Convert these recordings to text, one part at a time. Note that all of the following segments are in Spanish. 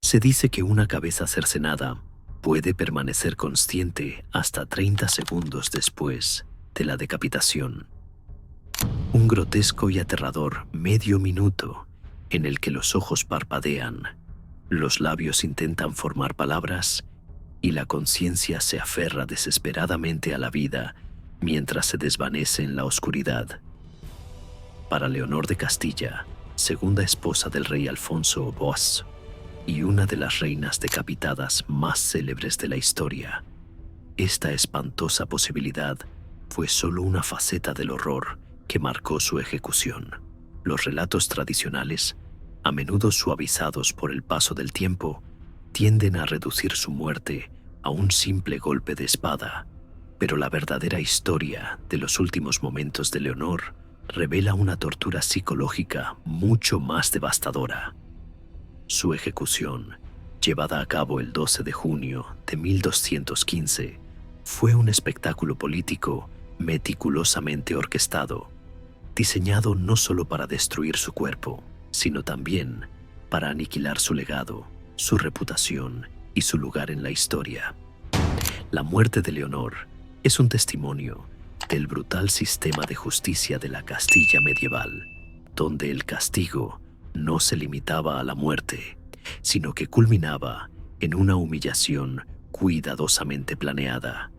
Se dice que una cabeza cercenada puede permanecer consciente hasta 30 segundos después de la decapitación. Un grotesco y aterrador medio minuto en el que los ojos parpadean, los labios intentan formar palabras y la conciencia se aferra desesperadamente a la vida mientras se desvanece en la oscuridad. Para Leonor de Castilla, segunda esposa del rey Alfonso Boas y una de las reinas decapitadas más célebres de la historia, esta espantosa posibilidad fue solo una faceta del horror que marcó su ejecución. Los relatos tradicionales, a menudo suavizados por el paso del tiempo, tienden a reducir su muerte a un simple golpe de espada, pero la verdadera historia de los últimos momentos de Leonor revela una tortura psicológica mucho más devastadora. Su ejecución, llevada a cabo el 12 de junio de 1215, fue un espectáculo político meticulosamente orquestado, diseñado no solo para destruir su cuerpo, sino también para aniquilar su legado, su reputación y su lugar en la historia. La muerte de Leonor es un testimonio del brutal sistema de justicia de la Castilla medieval, donde el castigo no se limitaba a la muerte, sino que culminaba en una humillación cuidadosamente planeada,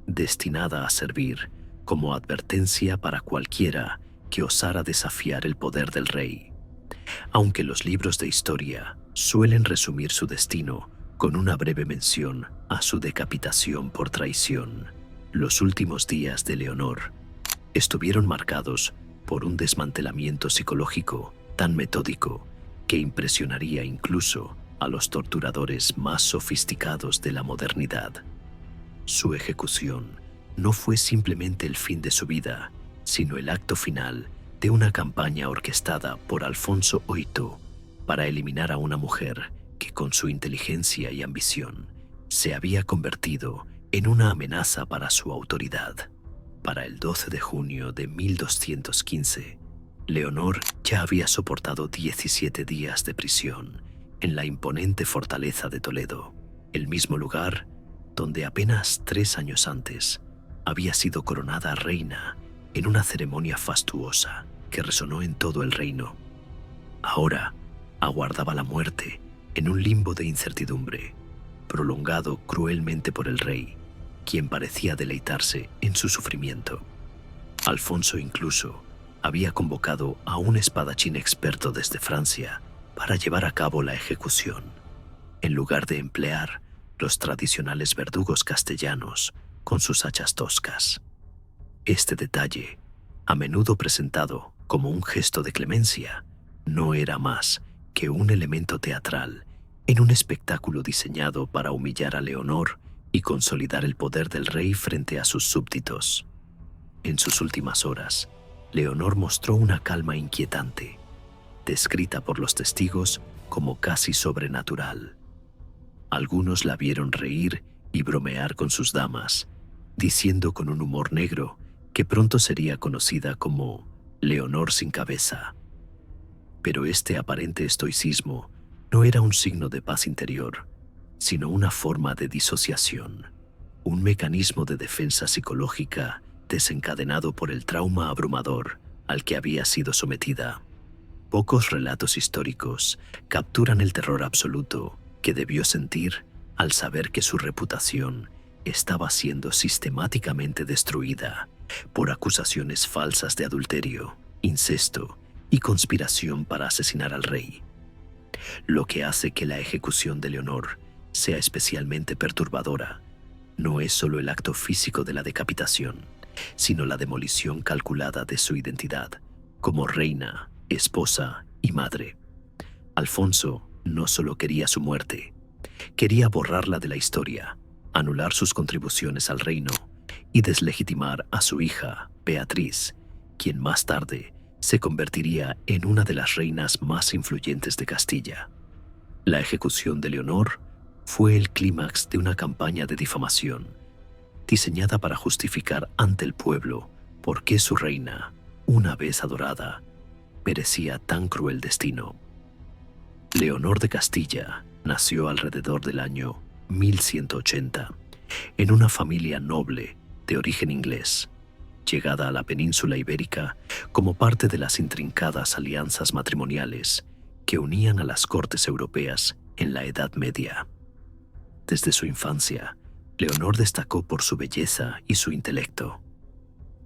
destinada a servir como advertencia para cualquiera que osara desafiar el poder del rey. Aunque los libros de historia suelen resumir su destino con una breve mención a su decapitación por traición, los últimos días de Leonor estuvieron marcados por un desmantelamiento psicológico tan metódico que impresionaría incluso a los torturadores más sofisticados de la modernidad. Su ejecución no fue simplemente el fin de su vida, sino el acto final de una campaña orquestada por Alfonso VIII para eliminar a una mujer que con su inteligencia y ambición se había convertido en una amenaza para su autoridad. Para el 12 de junio de 1215, Leonor ya había soportado 17 días de prisión en la imponente fortaleza de Toledo, el mismo lugar donde apenas 3 años antes había sido coronada reina en una ceremonia fastuosa que resonó en todo el reino. Ahora aguardaba la muerte en un limbo de incertidumbre, prolongado cruelmente por el rey, quien parecía deleitarse en su sufrimiento. Alfonso incluso había convocado a un espadachín experto desde Francia para llevar a cabo la ejecución, en lugar de emplear los tradicionales verdugos castellanos con sus hachas toscas. Este detalle, a menudo presentado como un gesto de clemencia, no era más que un elemento teatral en un espectáculo diseñado para humillar a Leonor y consolidar el poder del rey frente a sus súbditos. En sus últimas horas, Leonor mostró una calma inquietante, descrita por los testigos como casi sobrenatural. Algunos la vieron reír y bromear con sus damas, diciendo con un humor negro que pronto sería conocida como Leonor sin cabeza. Pero este aparente estoicismo no era un signo de paz interior, sino una forma de disociación, un mecanismo de defensa psicológica desencadenado por el trauma abrumador al que había sido sometida. Pocos relatos históricos capturan el terror absoluto que debió sentir al saber que su reputación estaba siendo sistemáticamente destruida por acusaciones falsas de adulterio, incesto y conspiración para asesinar al rey. Lo que hace que la ejecución de Leonor sea especialmente perturbadora no es solo el acto físico de la decapitación, sino la demolición calculada de su identidad como reina, esposa y madre. Alfonso no solo quería su muerte, quería borrarla de la historia, anular sus contribuciones al reino y deslegitimar a su hija, Beatriz, quien más tarde se convertiría en una de las reinas más influyentes de Castilla. La ejecución de Leonor fue el clímax de una campaña de difamación, diseñada para justificar ante el pueblo por qué su reina, una vez adorada, merecía tan cruel destino. Leonor de Castilla nació alrededor del año 1180 en una familia noble de origen inglés, llegada a la península ibérica como parte de las intrincadas alianzas matrimoniales que unían a las cortes europeas en la Edad Media. Desde su infancia, Leonor destacó por su belleza y su intelecto.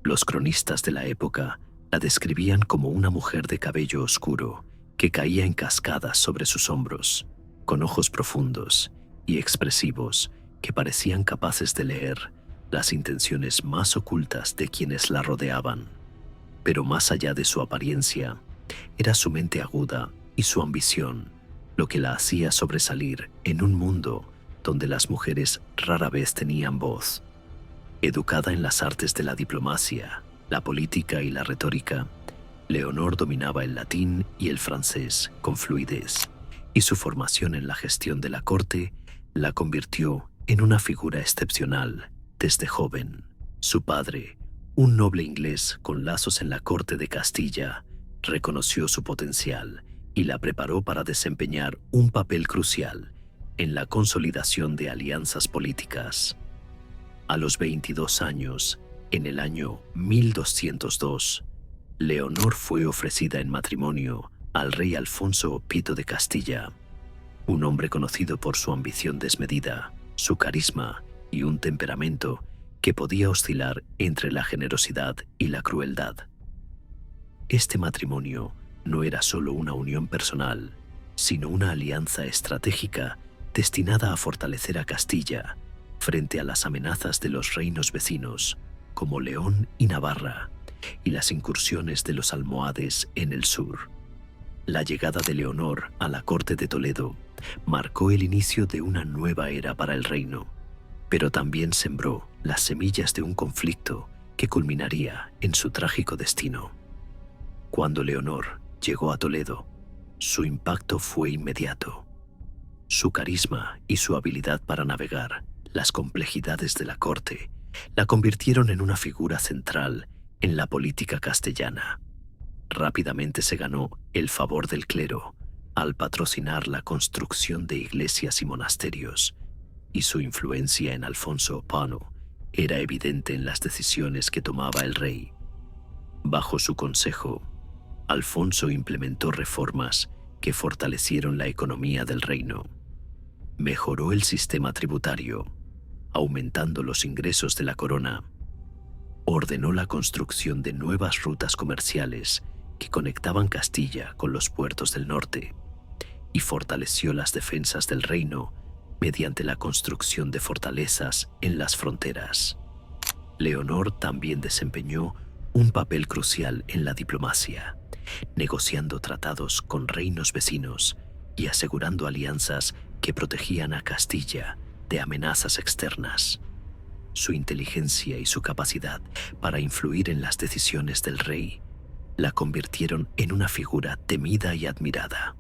Los cronistas de la época la describían como una mujer de cabello oscuro que caía en cascadas sobre sus hombros, con ojos profundos y expresivos que parecían capaces de leer las intenciones más ocultas de quienes la rodeaban. Pero más allá de su apariencia, era su mente aguda y su ambición lo que la hacía sobresalir en un mundo donde las mujeres rara vez tenían voz. Educada en las artes de la diplomacia, la política y la retórica, Leonor dominaba el latín y el francés con fluidez, y su formación en la gestión de la corte la convirtió en una figura excepcional desde joven. Su padre, un noble inglés con lazos en la corte de Castilla, reconoció su potencial y la preparó para desempeñar un papel crucial en la consolidación de alianzas políticas. A los 22 años, en el año 1202, Leonor fue ofrecida en matrimonio al rey Alfonso Pito de Castilla, un hombre conocido por su ambición desmedida, su carisma y un temperamento que podía oscilar entre la generosidad y la crueldad. Este matrimonio no era solo una unión personal, sino una alianza estratégica destinada a fortalecer a Castilla frente a las amenazas de los reinos vecinos como León y Navarra y las incursiones de los almohades en el sur. La llegada de Leonor a la corte de Toledo marcó el inicio de una nueva era para el reino, pero también sembró las semillas de un conflicto que culminaría en su trágico destino. Cuando Leonor llegó a Toledo, su impacto fue inmediato. Su carisma y su habilidad para navegar las complejidades de la corte la convirtieron en una figura central en la política castellana. Rápidamente se ganó el favor del clero al patrocinar la construcción de iglesias y monasterios, y su influencia en Alfonso Pano era evidente en las decisiones que tomaba el rey. Bajo su consejo, Alfonso implementó reformas que fortalecieron la economía del reino. Mejoró el sistema tributario, aumentando los ingresos de la corona. Ordenó la construcción de nuevas rutas comerciales que conectaban Castilla con los puertos del norte y fortaleció las defensas del reino mediante la construcción de fortalezas en las fronteras. Leonor también desempeñó un papel crucial en la diplomacia, negociando tratados con reinos vecinos y asegurando alianzas que protegían a Castilla de amenazas externas. Su inteligencia y su capacidad para influir en las decisiones del rey la convirtieron en una figura temida y admirada.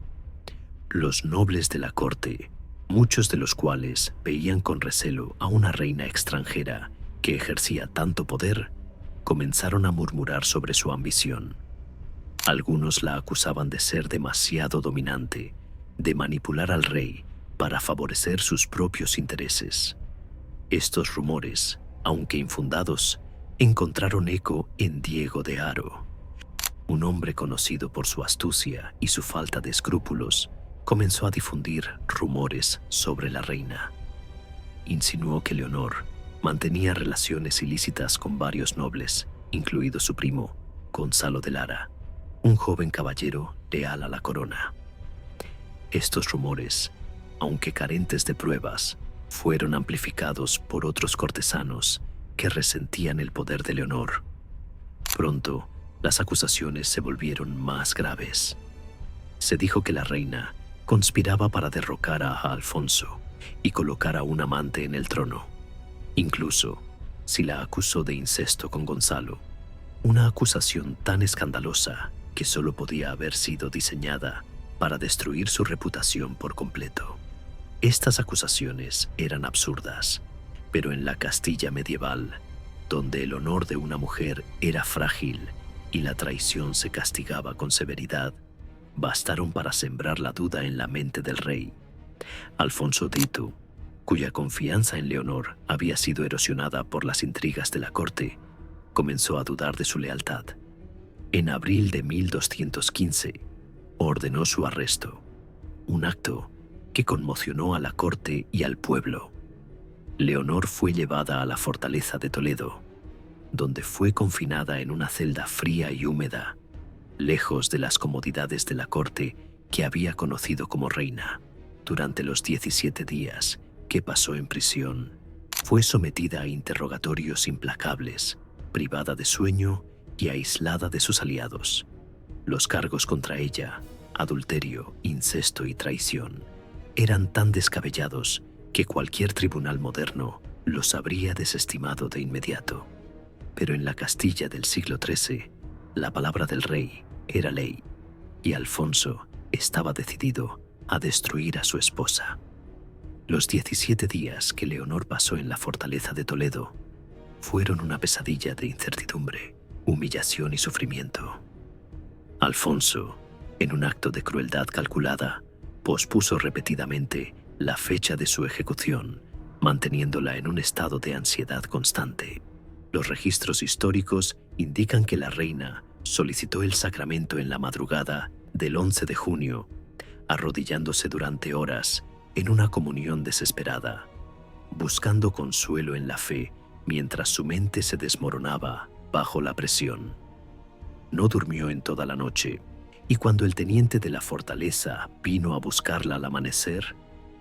Los nobles de la corte, muchos de los cuales veían con recelo a una reina extranjera que ejercía tanto poder, comenzaron a murmurar sobre su ambición. Algunos la acusaban de ser demasiado dominante, de manipular al rey para favorecer sus propios intereses. Estos rumores, aunque infundados, encontraron eco en Diego de Haro. Un hombre conocido por su astucia y su falta de escrúpulos, comenzó a difundir rumores sobre la reina. Insinuó que Leonor mantenía relaciones ilícitas con varios nobles, incluido su primo, Gonzalo de Lara, un joven caballero leal a la corona. Estos rumores, aunque carentes de pruebas, fueron amplificados por otros cortesanos que resentían el poder de Leonor. Pronto, las acusaciones se volvieron más graves. Se dijo que la reina conspiraba para derrocar a Alfonso y colocar a un amante en el trono. Incluso, si la acusó de incesto con Gonzalo, una acusación tan escandalosa que solo podía haber sido diseñada para destruir su reputación por completo. Estas acusaciones eran absurdas, pero en la Castilla medieval, donde el honor de una mujer era frágil y la traición se castigaba con severidad, bastaron para sembrar la duda en la mente del rey. Alfonso Dito, cuya confianza en Leonor había sido erosionada por las intrigas de la corte, comenzó a dudar de su lealtad. En abril de 1215, ordenó su arresto, un acto que conmocionó a la corte y al pueblo. Leonor fue llevada a la fortaleza de Toledo, donde fue confinada en una celda fría y húmeda, lejos de las comodidades de la corte que había conocido como reina. Durante los 17 días que pasó en prisión, fue sometida a interrogatorios implacables, privada de sueño y aislada de sus aliados. Los cargos contra ella, adulterio, incesto y traición, eran tan descabellados que cualquier tribunal moderno los habría desestimado de inmediato. Pero en la Castilla del siglo XIII, la palabra del rey era ley, y Alfonso estaba decidido a destruir a su esposa. Los 17 días que Leonor pasó en la fortaleza de Toledo fueron una pesadilla de incertidumbre, humillación y sufrimiento. Alfonso, en un acto de crueldad calculada, pospuso repetidamente la fecha de su ejecución, manteniéndola en un estado de ansiedad constante. Los registros históricos indican que la reina solicitó el sacramento en la madrugada del 11 de junio, arrodillándose durante horas en una comunión desesperada, buscando consuelo en la fe mientras su mente se desmoronaba bajo la presión. No durmió en toda la noche, y cuando el teniente de la fortaleza vino a buscarla al amanecer,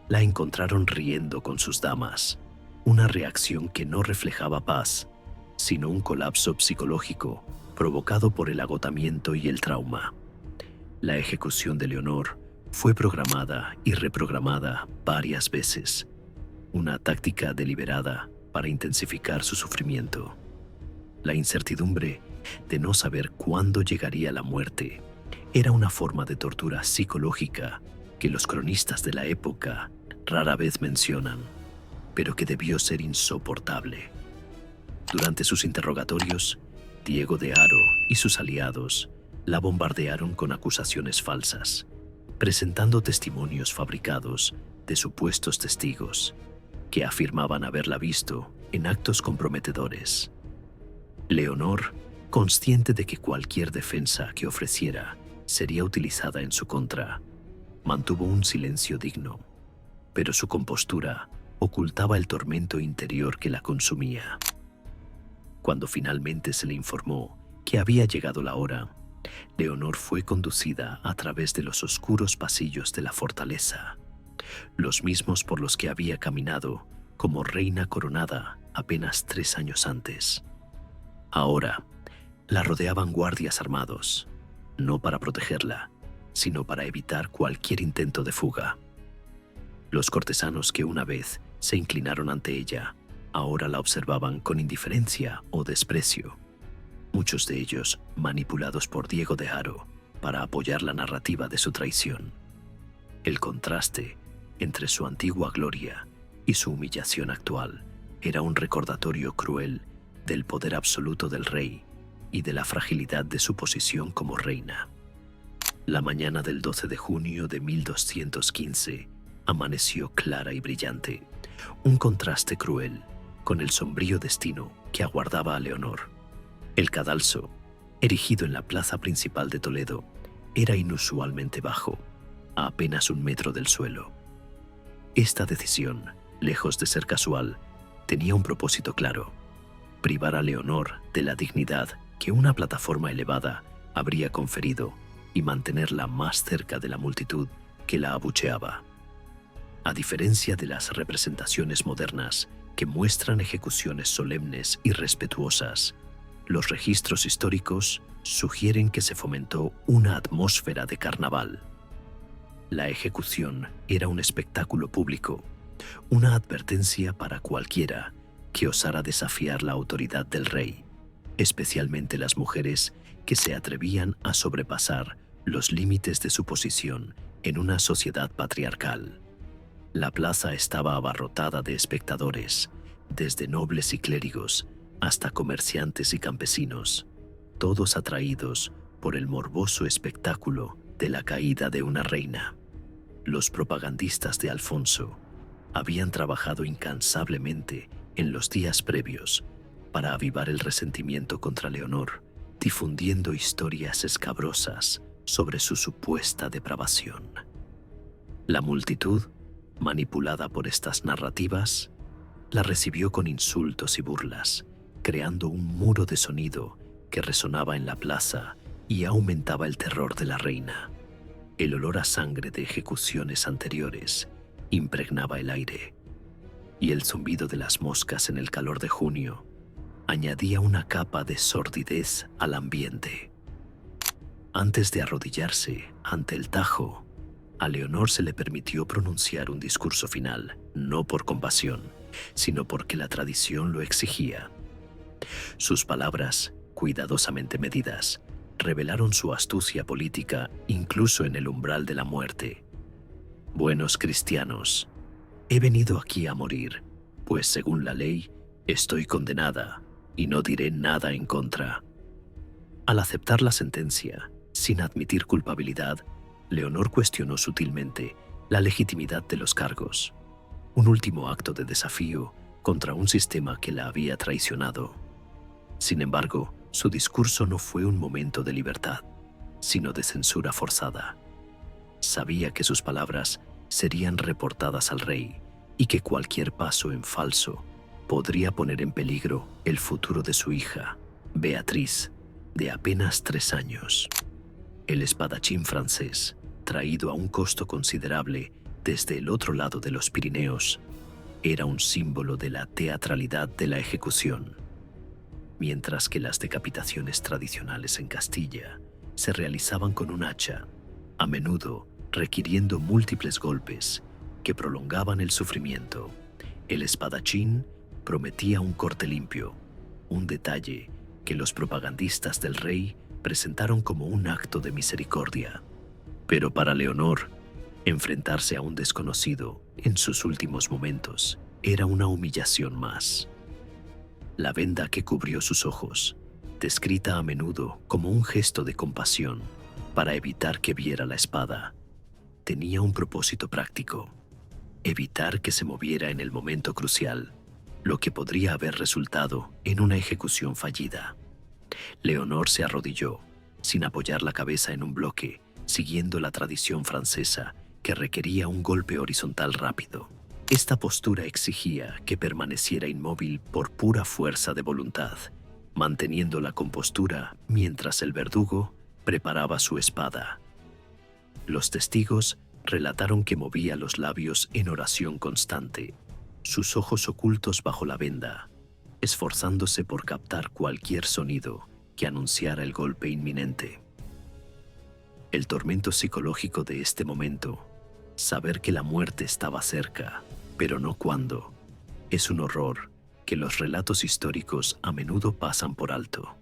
la encontraron riendo con sus damas, una reacción que no reflejaba paz, sino un colapso psicológico provocado por el agotamiento y el trauma. La ejecución de Leonor fue programada y reprogramada varias veces, una táctica deliberada para intensificar su sufrimiento. La incertidumbre de no saber cuándo llegaría la muerte era una forma de tortura psicológica que los cronistas de la época rara vez mencionan, pero que debió ser insoportable. Durante sus interrogatorios, Diego de Haro y sus aliados la bombardearon con acusaciones falsas, presentando testimonios fabricados de supuestos testigos que afirmaban haberla visto en actos comprometedores. Leonor, consciente de que cualquier defensa que ofreciera sería utilizada en su contra, mantuvo un silencio digno, pero su compostura ocultaba el tormento interior que la consumía. Cuando finalmente se le informó que había llegado la hora, Leonor fue conducida a través de los oscuros pasillos de la fortaleza, los mismos por los que había caminado como reina coronada apenas 3 años antes. Ahora, la rodeaban guardias armados, no para protegerla, sino para evitar cualquier intento de fuga. Los cortesanos que una vez se inclinaron ante ella, ahora la observaban con indiferencia o desprecio, muchos de ellos manipulados por Diego de Haro para apoyar la narrativa de su traición. El contraste entre su antigua gloria y su humillación actual era un recordatorio cruel del poder absoluto del rey y de la fragilidad de su posición como reina. La mañana del 12 de junio de 1215 amaneció clara y brillante, un contraste cruel con el sombrío destino que aguardaba a Leonor. El cadalso, erigido en la plaza principal de Toledo, era inusualmente bajo, a apenas 1 metro del suelo. Esta decisión, lejos de ser casual, tenía un propósito claro: privar a Leonor de la dignidad que una plataforma elevada habría conferido y mantenerla más cerca de la multitud que la abucheaba. A diferencia de las representaciones modernas que muestran ejecuciones solemnes y respetuosas, los registros históricos sugieren que se fomentó una atmósfera de carnaval. La ejecución era un espectáculo público, una advertencia para cualquiera que osara desafiar la autoridad del rey, especialmente las mujeres que se atrevían a sobrepasar los límites de su posición en una sociedad patriarcal. La plaza estaba abarrotada de espectadores, desde nobles y clérigos hasta comerciantes y campesinos, todos atraídos por el morboso espectáculo de la caída de una reina. Los propagandistas de Alfonso habían trabajado incansablemente en los días previos para avivar el resentimiento contra Leonor, difundiendo historias escabrosas sobre su supuesta depravación. La multitud, manipulada por estas narrativas, la recibió con insultos y burlas, creando un muro de sonido que resonaba en la plaza y aumentaba el terror de la reina. El olor a sangre de ejecuciones anteriores impregnaba el aire, y el zumbido de las moscas en el calor de junio añadía una capa de sordidez al ambiente. Antes de arrodillarse ante el tajo, a Leonor se le permitió pronunciar un discurso final, no por compasión, sino porque la tradición lo exigía. Sus palabras, cuidadosamente medidas, revelaron su astucia política incluso en el umbral de la muerte. Buenos cristianos, he venido aquí a morir, pues según la ley estoy condenada y no diré nada en contra. Al aceptar la sentencia, sin admitir culpabilidad, Leonor cuestionó sutilmente la legitimidad de los cargos, un último acto de desafío contra un sistema que la había traicionado. Sin embargo, su discurso no fue un momento de libertad, sino de censura forzada. Sabía que sus palabras serían reportadas al rey y que cualquier paso en falso podría poner en peligro el futuro de su hija, Beatriz, de apenas 3 años. El espadachín francés, traído a un costo considerable desde el otro lado de los Pirineos, era un símbolo de la teatralidad de la ejecución. Mientras que las decapitaciones tradicionales en Castilla se realizaban con un hacha, a menudo requiriendo múltiples golpes que prolongaban el sufrimiento, el espadachín prometía un corte limpio, un detalle que los propagandistas del rey presentaron como un acto de misericordia. Pero para Leonor, enfrentarse a un desconocido en sus últimos momentos era una humillación más. La venda que cubrió sus ojos, descrita a menudo como un gesto de compasión para evitar que viera la espada, tenía un propósito práctico: evitar que se moviera en el momento crucial, lo que podría haber resultado en una ejecución fallida. Leonor se arrodilló, sin apoyar la cabeza en un bloque, siguiendo la tradición francesa que requería un golpe horizontal rápido. Esta postura exigía que permaneciera inmóvil por pura fuerza de voluntad, manteniendo la compostura mientras el verdugo preparaba su espada. Los testigos relataron que movía los labios en oración constante, sus ojos ocultos bajo la venda, esforzándose por captar cualquier sonido que anunciara el golpe inminente. El tormento psicológico de este momento, saber que la muerte estaba cerca, pero no cuándo, es un horror que los relatos históricos a menudo pasan por alto,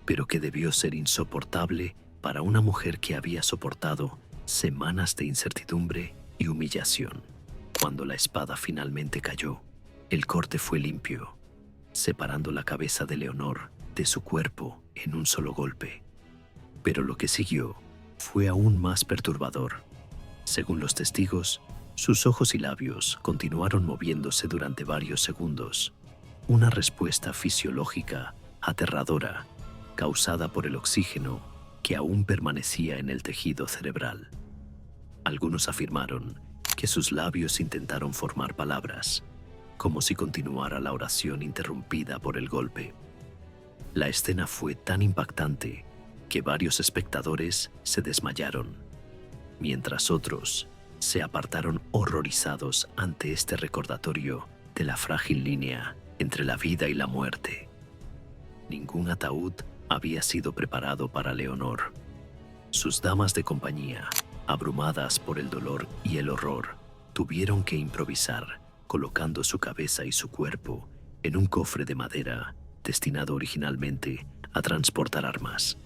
pero que debió ser insoportable para una mujer que había soportado semanas de incertidumbre y humillación. Cuando la espada finalmente cayó, el corte fue limpio, separando la cabeza de Leonor de su cuerpo en un solo golpe. Pero lo que siguió fue aún más perturbador. Según los testigos, sus ojos y labios continuaron moviéndose durante varios segundos, una respuesta fisiológica aterradora causada por el oxígeno que aún permanecía en el tejido cerebral. Algunos afirmaron que sus labios intentaron formar palabras, como si continuara la oración interrumpida por el golpe. La escena fue tan impactante que varios espectadores se desmayaron, mientras otros se apartaron horrorizados ante este recordatorio de la frágil línea entre la vida y la muerte. Ningún ataúd había sido preparado para Leonor. Sus damas de compañía, abrumadas por el dolor y el horror, tuvieron que improvisar, colocando su cabeza y su cuerpo en un cofre de madera destinado originalmente a transportar armas.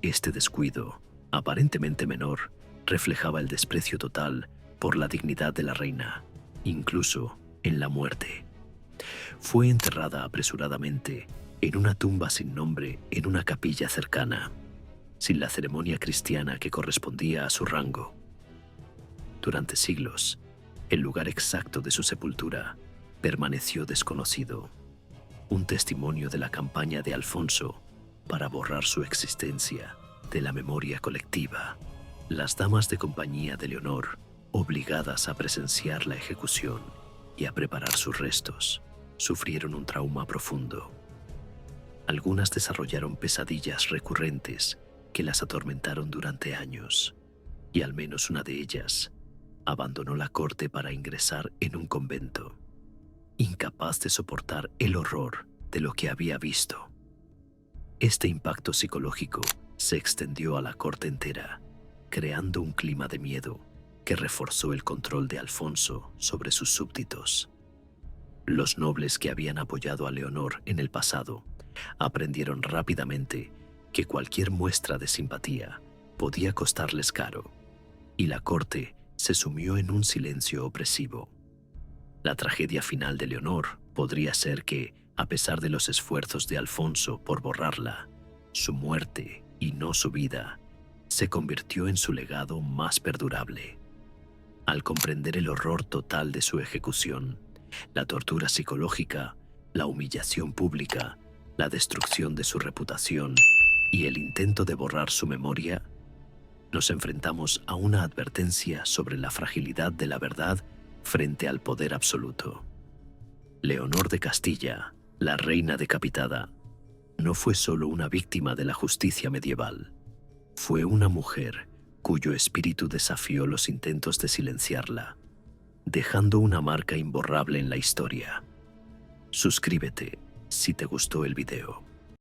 Este descuido, aparentemente menor, reflejaba el desprecio total por la dignidad de la reina, incluso en la muerte. Fue enterrada apresuradamente en una tumba sin nombre en una capilla cercana, sin la ceremonia cristiana que correspondía a su rango. Durante siglos, el lugar exacto de su sepultura permaneció desconocido, un testimonio de la campaña de Alfonso para borrar su existencia de la memoria colectiva. Las damas de compañía de Leonor, obligadas a presenciar la ejecución y a preparar sus restos, sufrieron un trauma profundo. Algunas desarrollaron pesadillas recurrentes que las atormentaron durante años, y al menos una de ellas abandonó la corte para ingresar en un convento, incapaz de soportar el horror de lo que había visto. Este impacto psicológico se extendió a la corte entera, creando un clima de miedo que reforzó el control de Alfonso sobre sus súbditos. Los nobles que habían apoyado a Leonor en el pasado aprendieron rápidamente que cualquier muestra de simpatía podía costarles caro, y la corte se sumió en un silencio opresivo. La tragedia final de Leonor podría ser que, a pesar de los esfuerzos de Alfonso por borrarla, su muerte, y no su vida, se convirtió en su legado más perdurable. Al comprender el horror total de su ejecución, la tortura psicológica, la humillación pública, la destrucción de su reputación y el intento de borrar su memoria, nos enfrentamos a una advertencia sobre la fragilidad de la verdad frente al poder absoluto. Leonor de Castilla, la reina decapitada, no fue solo una víctima de la justicia medieval. Fue una mujer cuyo espíritu desafió los intentos de silenciarla, dejando una marca imborrable en la historia. Suscríbete si te gustó el video.